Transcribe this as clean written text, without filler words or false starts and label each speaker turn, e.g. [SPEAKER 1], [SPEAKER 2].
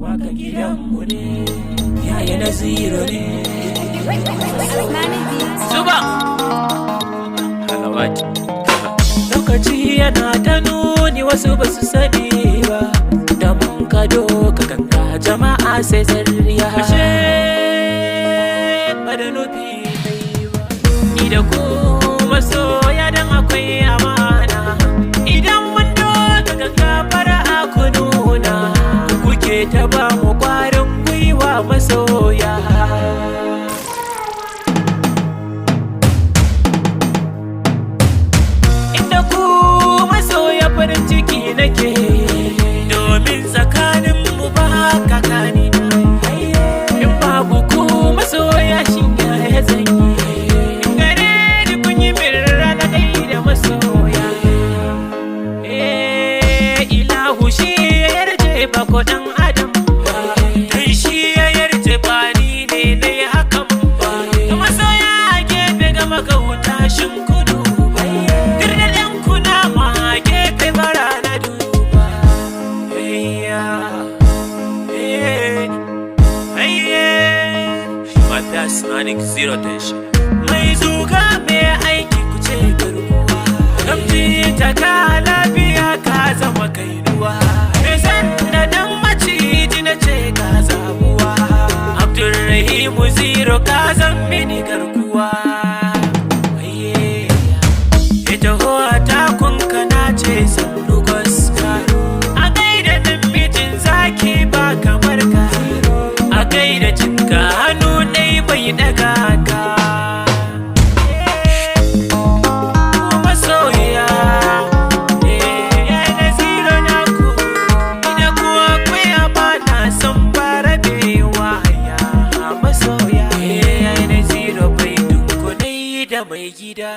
[SPEAKER 1] waka gidanmu ne, Yaya Na Zero ne. Zuba! Halawat. Lokaci yana ta nuni wasu ba su sani ba, da mun kado ka ganga jama'a sai zariya. Ashe ba da nufi kai ba, ni da ku masoya dan akwai amana. Idan mun doka ganga fara'a ku nuna, kuke ta ba mu kwarin gwiwa masoya. Inda ku masoya farin ciki nake, domin tsakanin mu ba kakani na. In babu ku masoya shin ya zanyi, gare ni kun yi min rana dai da masoya. Ilahu shi ya yarje ba ko dan adam ba, dan shi ya yarje ba ni ne na yi hakan ba. Da masoya a gefe ga magauta shin kudu ba, dirdaden kuna ma gefe bara na duba. That's Yaya Zero Tension. Mai zuga mai aiki kuce garkuwa, gamji ta ka lafiya ka zama kainuwa. Nisan da dan maciji na ce ka zabuwa, Abdul Zero ka zan mini garkuwa. Ita hoa takunka na ce sannu gaska, a gaida namijin zaki ba kamar ka, a gaida cinka hannu ɗai bai daga ka. Masoya, Yaya Na Zero naku, ina kuwa akwai amana son fara bewa. Masoya, Yaya Na Zero bai dunkunai da mai gida.